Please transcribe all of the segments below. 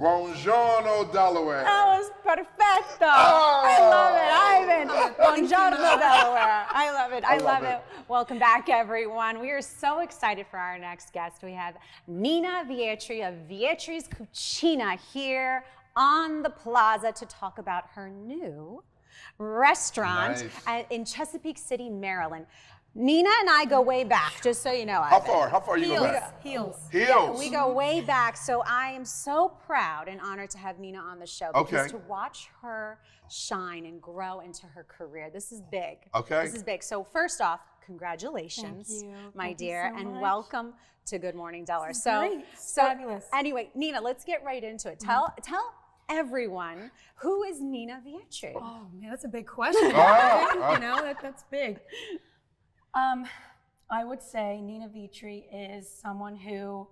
Buongiorno, Delaware. That was perfecto. I love it, Ivan. Buongiorno, Delaware. I love it. I love it. Welcome back, everyone. We are so excited for our next guest. We have Nina Vietri of Vietri's Cucina here on the plaza to talk about her new restaurant in Chesapeake City, Maryland. Nina and I go way back, just so you know. How far you go back? Heels. Yeah, we go way back, so I am so proud and honored to have Nina on the show because to watch her shine and grow into her career, this is big. Okay. This is big. So first off, congratulations, my dear, and welcome to Good Morning Delaware. Great. Fabulous. Anyway, Nina, let's get right into it. Tell everyone, who is Nina Vietri? Oh man, that's a big question. You know, that's big. I would say Nina Vietri is someone who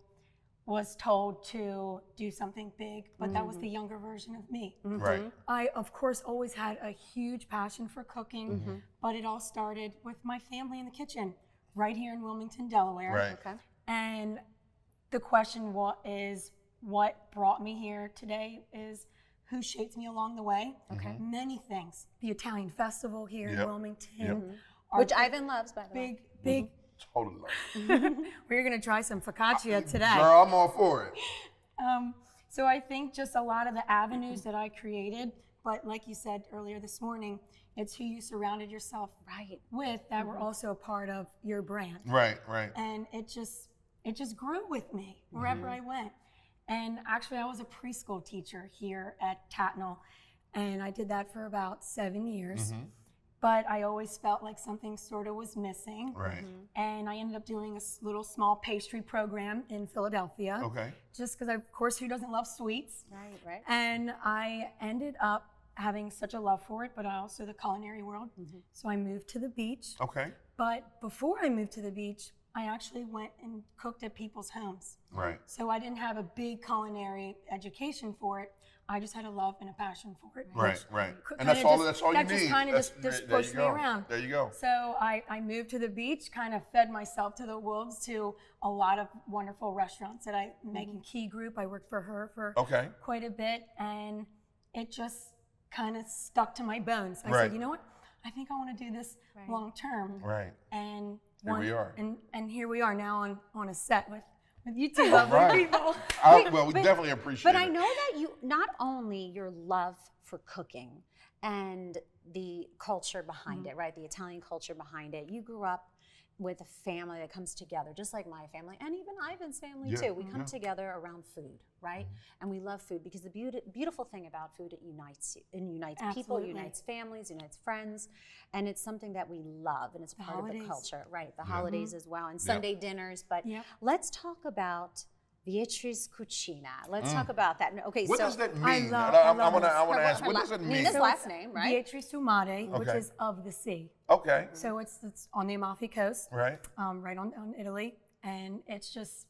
was told to do something big, but that was the younger version of me. Right. I, of course, always had a huge passion for cooking, but it all started with my family in the kitchen right here in Wilmington, Delaware. Right. Okay. And the question is what brought me here today is who shaped me along the way. Okay. Many things. The Italian festival here in Wilmington. Which Ivan loves, by the way. Big. Totally love. We're gonna try some focaccia today. Girl, I'm all for it. So I think just a lot of the avenues that I created, but like you said earlier this morning, it's who you surrounded yourself with that were also a part of your brand. Right. And it just grew with me wherever I went. And actually I was a preschool teacher here at Tatnall, and I did that for about 7 years. But I always felt like something sort of was missing. Right. And I ended up doing a little small pastry program in Philadelphia. Okay. Just because, of course, who doesn't love sweets? Right. And I ended up having such a love for it, but also the culinary world. So I moved to the beach. Okay. But before I moved to the beach, I actually went and cooked at people's homes. Right. So I didn't have a big culinary education for it. I just had a love and a passion for it. Right. And that's all you need. That just kind of just pushed me around. There you go. So I moved to the beach, kind of fed myself to the wolves to a lot of wonderful restaurants that I making Key Group. I worked for her for quite a bit, and it just kind of stuck to my bones. I said, you know what? I think I want to do this long term. Right. And here we are. And here we are now on a set with you two lovely people. Well, we definitely appreciate it. But I know that you, not only your love for cooking and the culture behind it, right? The Italian culture behind it. You grew up with a family that comes together, just like my family, and even Ivan's family too. We come together around food, right? And we love food because the beautiful thing about food, it unites people, unites families, unites friends, and it's something that we love, and it's part of the culture, right? The holidays as well, and Sunday dinners. But let's talk about Vietri's Cucina. Let's talk about that. Okay, what so does that mean? I want to ask, what does it mean? Nina's last name, right? Vietri Sumare, which is of the sea. Okay. So it's on the Amalfi Coast, right on Italy, and it's just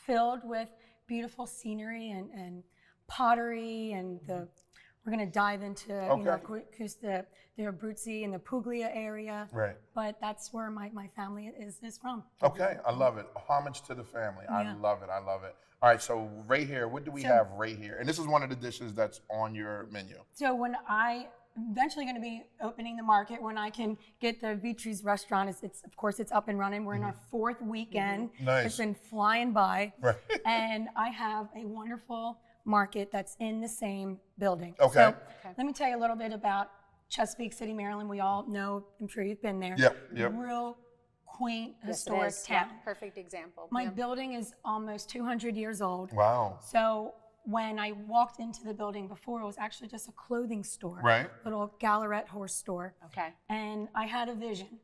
filled with beautiful scenery and pottery, and we're going to dive into the Abruzzi and the Puglia area. Right. But that's where my family is from. Okay, I love it. Homage to the family. I love it. All right, so right here, what do we have right here? And this is one of the dishes that's on your menu. So when I eventually going to be opening the market, when I can get the Vietri's restaurant, of course it's up and running. We're in our 4th weekend. Nice. It's been flying by. Right. And I have a wonderful market that's in the same building. Okay. So let me tell you a little bit about Chesapeake City, Maryland. We all know, I'm sure you've been there. Yep. Real quaint, historic town. Perfect example. My building is almost 200 years old. Wow. So when I walked into the building before, it was actually just a clothing store. Right. Little Gallerette horse store. Okay. And I had a vision.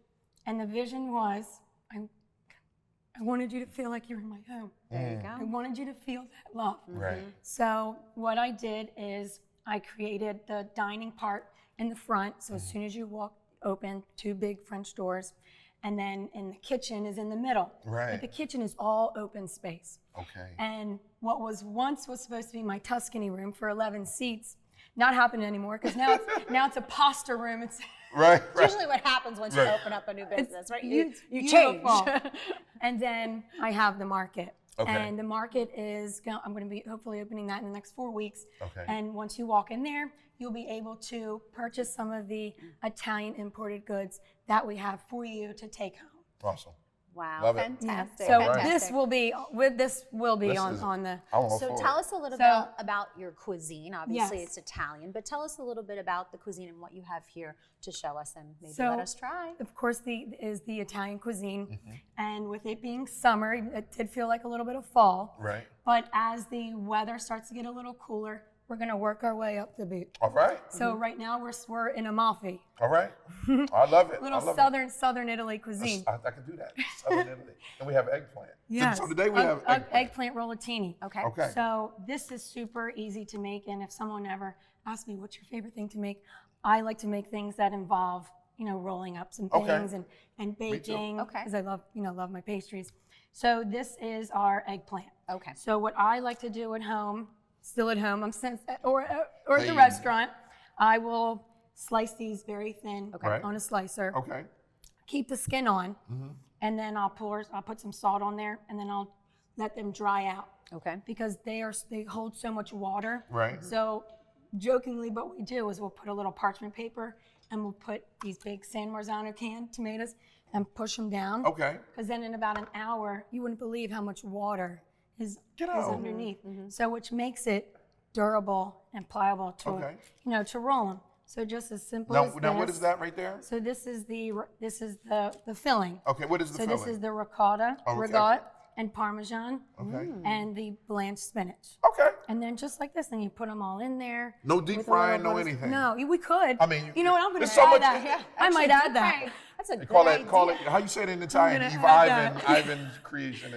And the vision was, I wanted you to feel like you're in my home. There you go. I wanted you to feel that love. Right. So what I did is I created the dining part in the front. So as soon as you open 2 big French doors, and then in the kitchen is in the middle. Right. But the kitchen is all open space. Okay. And what was supposed to be my Tuscany room for 11 seats, not happening anymore, because now it's a pasta room. It's right. usually what happens once you open up a new business, right? You change. And then I have the market. Okay. And the market is, I'm going to be hopefully opening that in the next 4 weeks. Okay. And once you walk in there, you'll be able to purchase some of the Italian imported goods that we have for you to take home. Awesome. Wow, Love it. fantastic. So fantastic. this will be on the. So tell us a little bit about your cuisine. Obviously, Yes. it's Italian, but tell us a little bit about the cuisine and what you have here to show us, and maybe So, let us try. Of course, the Italian cuisine, and with it being summer, it did feel like a little bit of fall. Right. But as the weather starts to get a little cooler, we're going to work our way up the boot. All right. So right now we're in Amalfi. All right. I love it. Little I love southern Italy cuisine. I can do that. Southern Italy. And we have eggplant. Yes. So today we have eggplant rollatini. Okay. Okay. So this is super easy to make, and if someone ever asks me what's your favorite thing to make, I like to make things that involve, rolling up some things and baking, because I love my pastries. So this is our eggplant. Okay. So what I like to do at home, still at home, or at the restaurant, I will slice these very thin on a slicer. Okay. Keep the skin on, and then I'll put some salt on there, and then I'll let them dry out. Okay. Because they hold so much water. Right. So jokingly, what we do is we'll put a little parchment paper, and we'll put these big San Marzano canned tomatoes and push them down. Okay. Because then in about an hour, you wouldn't believe how much water is underneath. So which makes it durable and pliable to roll them. So just as simple as this. Now what is that right there? So this is the filling. Okay, what is the filling? So this is the ricotta, ricotta and Parmesan, and the blanched spinach. Okay. And then just like this, then you put them all in there. No deep frying, no anything. No, we could. I mean, you know what? I'm going to there's so try much- that. Yeah. I might Actually, add that. deep frying. That's a They great call idea. it, how you say it in Italian? gonna add that. Ivan's creation.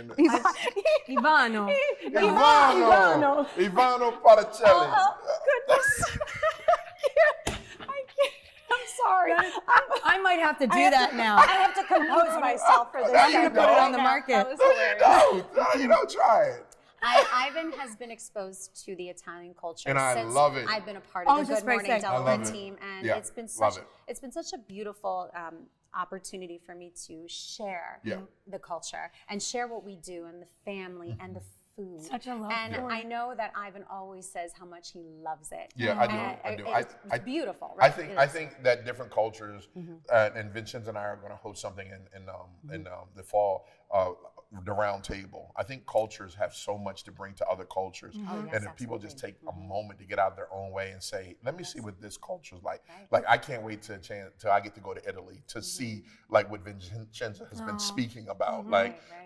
Ivano. Ivano Patricelli. Goodness. I'm sorry. I might have to do that now. I have to compose myself for this. I'm gonna segment put it right on the now. market. That was hilarious. Try it. Ivan has been exposed to the Italian culture And I since love it. I've been a part of the just Good very Morning sick. Delaware I love it. team, and Yeah, it's been love such a beautiful opportunity for me to share the culture and share what we do and the family and the food. Such a love And story. I know that Ivan always says how much he loves it. Yeah, I do. It's beautiful, right? I think that different cultures, and Vincenzo and I are going to host something in the fall, the round table. I think cultures have so much to bring to other cultures, and if people just take a moment to get out of their own way and say, "Let me see what this culture's like." Like I can't wait till I get to go to Italy to see like what Vincenzo has been speaking about.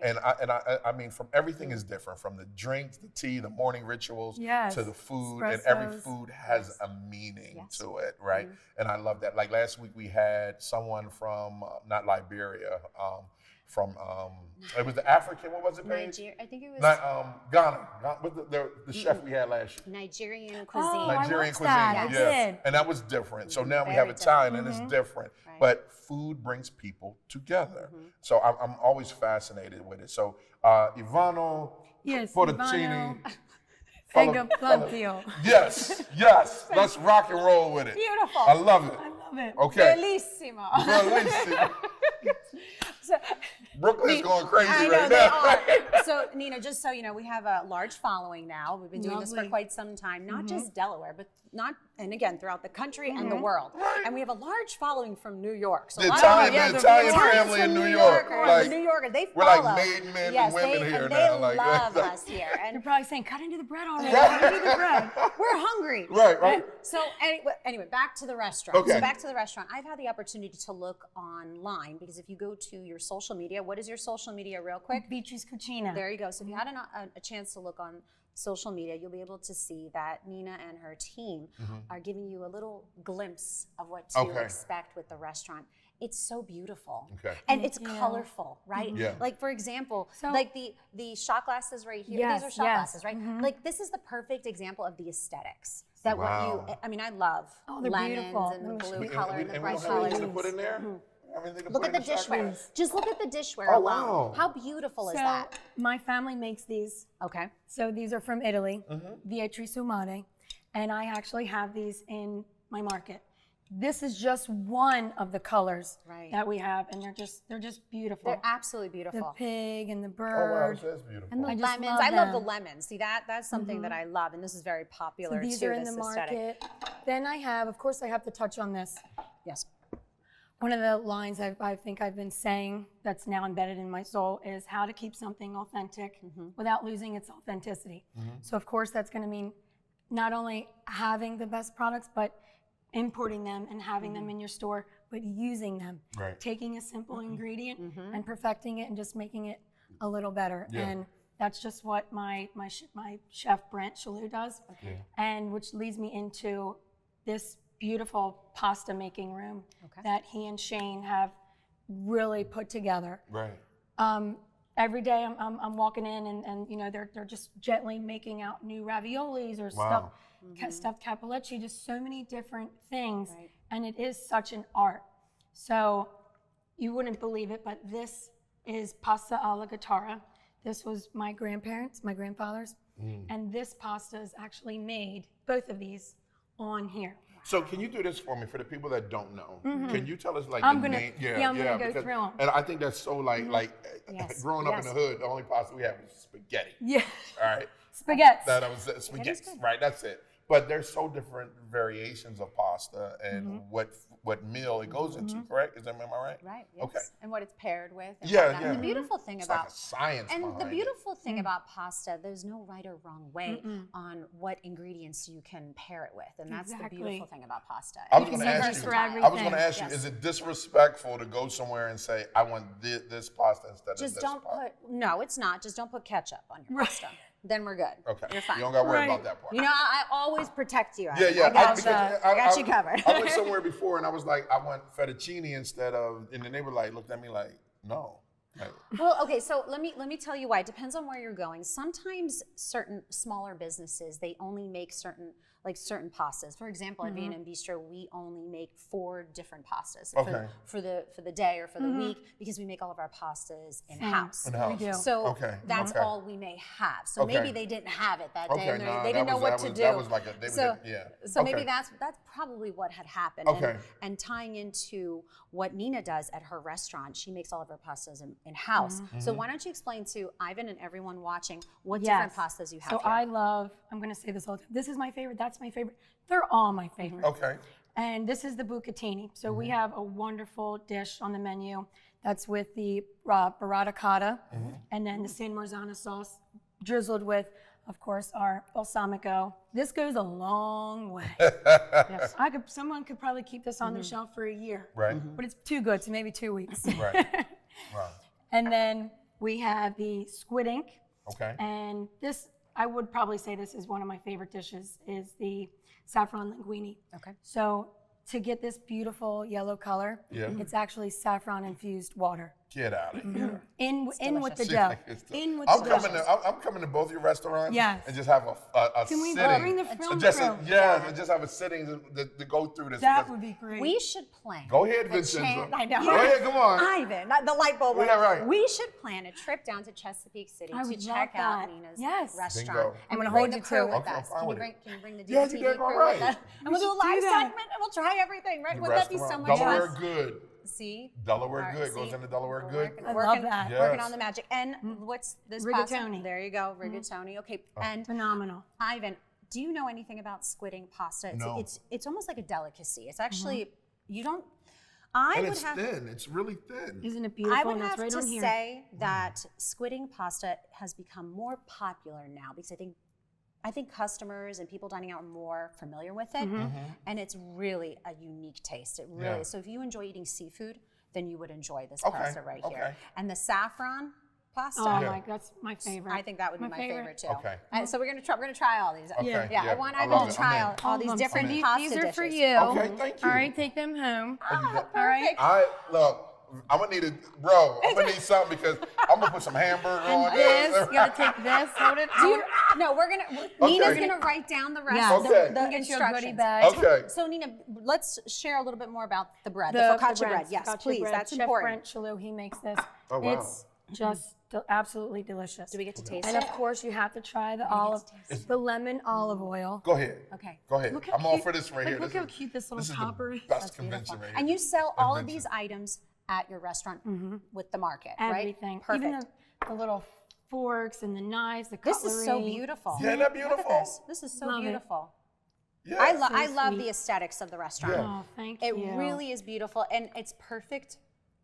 And I mean, from everything is different, from the drinks, the tea, the morning rituals, to the food, and every Espressos. food has a meaning to it, right? And I love that. Like last week we had someone from not Liberia. From it was the African. What was it, Paige? Nigeria. I think it was Ghana. With the chef we had last year. Nigerian cuisine. Oh, Nigerian watched cuisine, that. I did. and that was different. So now we Very have Italian, different. and it's different. But food brings people together. So I'm always fascinated with it. So Ivano, Yes, Fettuccine. Eggplantio. Yes. Let's rock and roll with it. Beautiful. I love it. I love it. Okay. Bellissimo. Bellissimo. So, Brooklyn's going crazy I know right they now. are. So, Nina, just so you know, we have a large following now. We've been doing this for Lovely. quite some time, not just Delaware, but and again, throughout the country and the world. And we have a large following from New York. So The a lot Italian, of the Italian Italians family from in New York. The New Yorkers, they we're follow. like made men Yes, and women they, here and now. They Like, love us here. They're And probably saying, cut into the bread already. Cut into the bread. we're hungry. Right. So anyway, back to the restaurant. Okay. So back to the restaurant. I've had the opportunity to look online because if you go to your social media, what is your social media real quick? Vitri's Cucina. There you go. So if you had a chance to look on social media, you'll be able to see that Nina and her team are giving you a little glimpse of what to expect with the restaurant. It's so beautiful. Okay. And it's colorful, right? Yeah. Like for example, So- like the shot glasses right here. Yes, These are shot yes. glasses, right? Like this is the perfect example of the aesthetics. That what you, I mean, I love they're lemons beautiful. and the Let me blue show color and the we bright don't have anything colors. to put in there? Anything to Look put at in the shot dishware. glass? Just look at the dishware Oh, alone. wow. How beautiful is So that? my family makes these. Okay. So these are from Italy, Vietri Cucina, and I actually have these in my market. this is just one of the colors that we have, and they're just beautiful. They're absolutely beautiful. The pig and the Oh, bird. wow, that's beautiful. And the lemons. I love the lemons. See, that's something that I love, and this is very popular So these too, are in this the aesthetic. market. Then I have, of course, I have to touch on this. Yes. One of the lines I think I've been saying that's now embedded in my soul is how to keep something authentic without losing its authenticity. So of course that's going to mean not only having the best products, but importing them and having them in your store, but using them. Right. Taking a simple ingredient and perfecting it and just making it a little better. Yeah. And that's just what my chef Brent Chalou does. And which leads me into this beautiful pasta making room that he and Shane have really put together. Right. Every day I'm walking in and you know they're just gently making out new raviolis or stuffed cappelletti, just so many different things, and it is such an art. So you wouldn't believe it, but this is pasta alla gattara. This was my grandfather's, and this pasta is actually made, both of these, on here. So can you do this for me, for the people that don't know? Can you tell us like I'm the gonna, name? I'm gonna go through them. And I think that's so like Yes. growing up in the hood, the only pasta we had was spaghetti. Yeah. All right. Spaghetti. That was spaghetti. Right. That's it. But there's so different variations of pasta and what meal it goes into. Correct? Am I right? Right. Yes. Okay. And what it's paired with. And Yeah. whatnot. And the beautiful thing It's about like a science and the behind beautiful thing about pasta, there's no right or wrong way on what ingredients you can pair it with, and that's the beautiful thing about pasta. I was going to ask you, Yes. is it disrespectful to go somewhere and say, I want this pasta instead of this Just pasta? no, it's not. Just don't put ketchup on your pasta. Then we're good. Okay. You're fine. You don't got to worry about that part. You know, I always protect you. Yeah. I got you covered. I went somewhere before and I was like, I want fettuccine instead of, and then they were like, looked at me like, no. Like, Well, okay, so let me tell you why. It depends on where you're going. Sometimes certain smaller businesses, they only make certain pastas. For example, at V&M Bistro, we only make 4 different pastas for the day or for the week, because we make all of our pastas in-house. In-house. We do. So that's all we may have. So maybe they didn't have it that day, and they didn't know what to do. That was like So maybe that's probably what had happened. And tying into what Nina does at her restaurant, she makes all of her pastas in-house. So why don't you explain to Ivan and everyone watching what different pastas you have So here. I'm going to say this all the time. This is my favorite. That's my favorite. They're all my favorite. Okay. And this is the bucatini. So we have a wonderful dish on the menu that's with the burrata cotta and then the San Marzano sauce drizzled with, of course, our balsamico. This goes a long way. Yes. Someone could probably keep this on the shelf for a year. Right. But it's too good, so maybe 2 weeks. Right. Wow. And then we have the squid ink. Okay. And this, I would probably say this is one of my favorite dishes, is the saffron linguine. Okay. So to get this beautiful yellow color, it's actually saffron infused water. Get out of here. In with the She's dough. like, In with I'm the coming dough. I'm coming to both your restaurants Yes. and just have a Can we sitting. bring the film just crew? and just have a sitting to go through this. That would be great. We should plan. Go ahead, a Vincenzo. I know. Go ahead, come on. Ivan, not the light bulb. Yeah, right. We should plan a trip down to Chesapeake City I to would check love out that. Nina's Yes. restaurant. Bingo. I'm gonna Bring hold the you crew to with it. Okay, us. I'm fine with Can you bring the Yeah, DETV you did crew all right. with us? And we'll do a should do live that. segment and we'll try everything, right? The Wouldn't that be so restaurant. much Delaware fun? Good. See? Delaware All right, Good. Goes see? into Delaware We're Good. working- I working- love that. Working Yes. on the magic. And what's this Rigatoni. pasta? There you go, rigatoni. Okay, and Phenomenal. Ivan, do you know anything about squidding pasta? No. It's almost like a delicacy. It's actually you don't. And it's thin. It's really thin. Isn't it beautiful? I would And have that's right to on here. say that squidding pasta has become more popular now because I think customers and people dining out are more familiar with it, and it's really a unique taste. It really is. So if you enjoy eating seafood, then you would enjoy this pasta right here. And the saffron pasta. Oh that's my favorite. I think that would be my favorite too. Okay. And so we're gonna try all these. Okay. Yeah, I want Ivan to try all these different pasta These are dishes. for you. Okay, thank you. All right, take them home. Ah, All right. Look, I'm gonna need I'm gonna need something because I'm gonna put some hamburger on This, this. you gotta take this, hold it. No, Nina's gonna write down the rest. Yeah. Okay. The Get you a goodie instructions. bag. Okay. So Nina, let's share a little bit more about the bread, the The focaccia bread, bread. Yes, focaccia please. bread. That's Chef important. Brent Chalou, he makes this. Oh, wow. It's just absolutely delicious. Do we get to taste and it? of course, you have to try the lemon olive oil. Go ahead. Okay. Go ahead. Look how I'm all cute- for this right here. Look how cute this little topper is. This is the best convention right here. And you sell all of these items at your restaurant with the market, right? Everything. Perfect. Even the little forks and the knives, the This cutlery. is so beautiful. Yeah, isn't that beautiful? Look at this. This is so Love it. beautiful. Yeah. I love sweet. the aesthetics of the restaurant. Yeah. Oh, thank It you. really is beautiful, and it's perfect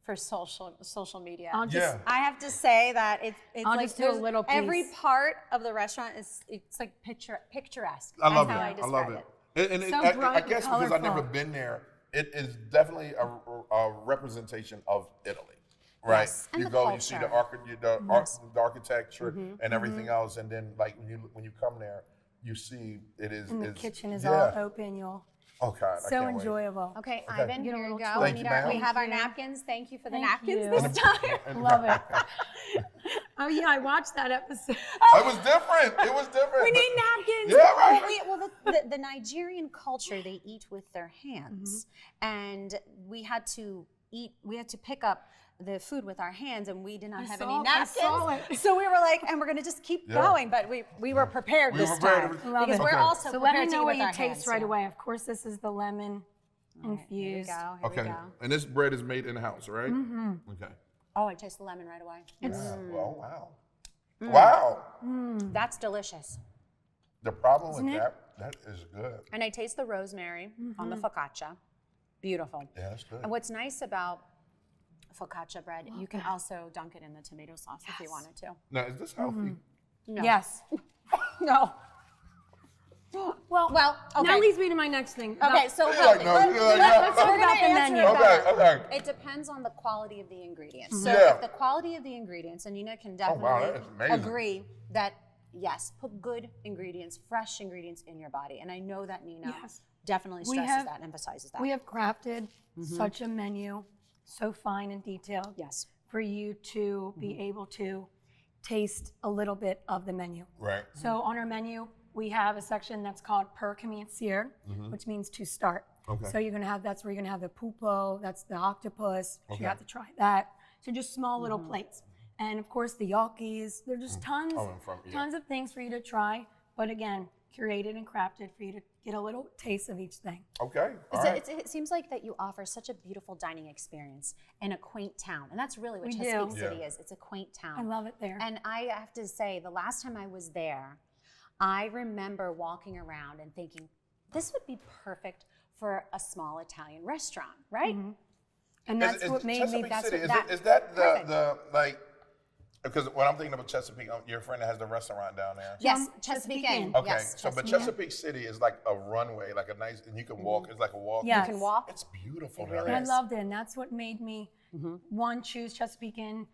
for social media. I'll just, Yeah. I have to say that it's I'll like just do a there's- little every piece. part of the restaurant it's like picturesque. I love That's it. how I I describe love it. it. And So I bright and guess because I've never colorful. been there, it is definitely a representation of Italy. Right, Yes, and you the go, you see the culture. the architecture and everything else, and then like when you come there, you see it is. and the kitchen is yeah. all open. You'll Oh God, I so can't wait. enjoyable. Okay, Okay. Ivan, Get a here you little go. twist. Thank you, ma'am. We have our Thank you. napkins. Thank you for the Thank napkins you. this time. Love it. Oh yeah, I watched that episode. It was different. It was different. We but- need napkins. Yeah, right. Well, the Nigerian culture, they eat with their hands, and we had to pick up the food with our hands, and we did not have any I saw napkins. it. So we were like, and we're gonna just keep Yeah. going, but we were prepared We this were prepared. time Love because it. we're Okay. also So let me prepared to know eat what with you our taste hands, right yeah. away. Of course, this is the lemon infused. Here we go. Here Okay, we go. and this bread is made in house, right? Okay. Oh, I taste the lemon right away. Wow. Wow. Wow. That's delicious. The problem Isn't with it? that is good. And I taste the rosemary on the focaccia. Beautiful. Yeah, that's good. And what's nice about focaccia bread, you can also dunk it in the tomato sauce if you wanted to. Now, is this healthy? No. Yes. No. Well, okay. that leads me to my next thing. Okay, so You're like, no, let's you're like, talk no. about the menu. Okay, okay. It depends on the quality of the ingredients. So Yeah. if the quality of the ingredients, and Nina can Oh, wow, definitely that is amazing. agree that yes, put good ingredients, fresh ingredients in your body. And I know that Nina Yes. definitely We stresses have- that and emphasizes that. We have crafted such a menu, so fine and detailed, yes. for you to be able to taste a little bit of the menu. Right. So on our menu, we have a section that's called per cominciare, which means to start. Okay. So that's where you're gonna have the pupo, that's the octopus. Okay. You have to try that. So just small little plates. And of course the gnocchis. There are just tons, Oh, in front, yeah. tons of things for you to try. But again, curated and crafted for you to get a little taste of each thing. Okay. All It's- right. it seems like that you offer such a beautiful dining experience in a quaint town. And that's really what We Chesapeake do. City Yeah. is. It's a quaint town. I love it there. And I have to say, the last time I was there, I remember walking around and thinking, this would be perfect for a small Italian restaurant, right? And that's what made me. Chesapeake That's City, what, is that Perfect. the like? Because when I'm thinking about Chesapeake, your friend that has the restaurant down there. Yes, Chesapeake Chesapeake Inn. Inn. Okay, Yes, so but Chesapeake Inn. Chesapeake City is like a runway, like a nice, and you can walk. It's like a walk. Yes. You can walk. It's beautiful. It down really there. I loved it, and that's what made me one choose Chesapeake Inn.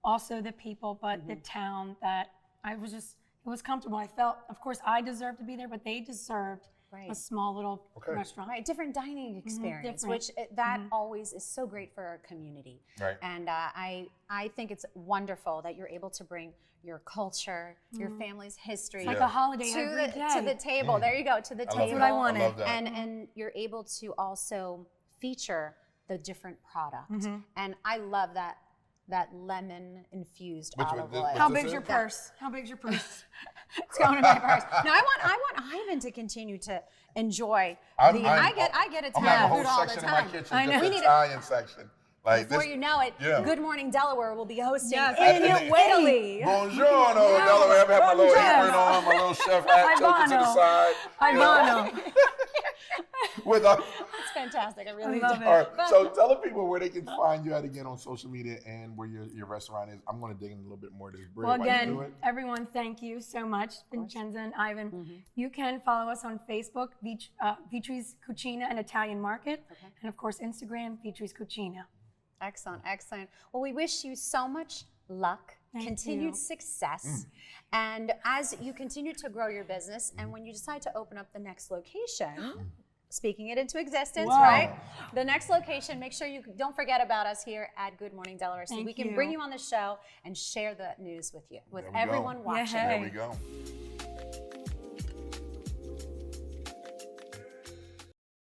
Also the people, but the town that I was just. It was comfortable. I felt, of course, I deserved to be there, but they deserved Right. a small little Okay. restaurant. Right, different dining experience, different. which that always is so great for our community. Right. And I think it's wonderful that you're able to bring your culture, your family's history, Like a holiday to every the day. to the table. There you go, to the I love table. that. what I wanted. I love that. And you're able to also feature the different product. And I love that lemon infused Which olive one- oil. How this big's is? your purse? How big's your purse? It's going in my purse. No, I want Ivan to continue to enjoy I'm- the. I'm- I get I'm Italian gonna have a food whole all the section in my time. kitchen, I know. just We an need a- Italian section. Like Before this, you know it, yeah. Good Morning Delaware will be hosting Yes. in And- Italy. Buongiorno, Delaware. I have my little Buongiorno. apron on, my little chef hat tilted to the Ivano. side. Ivano. With a, That's fantastic. I really love do. it. all right, so tell the people where they can find you at again on social media and where your restaurant is. I'm going to dig in a little bit more of this bread. Well, while you do again, it. everyone, thank you so much, Vincenza and Ivan. You can follow us on Facebook, Vitri's Cucina and Italian Market, and of course Instagram, Vitri's Cucina. Excellent, excellent. Well, we wish you so much luck, Thank continued you. success, and as you continue to grow your business, and when you decide to open up the next location, speaking it into existence, Wow. right? The next location, make sure you don't forget about us here at Good Morning Delaware, so Thank we can you. bring you on the show and share the news with you, with There we go. everyone watching. Yay. There we go.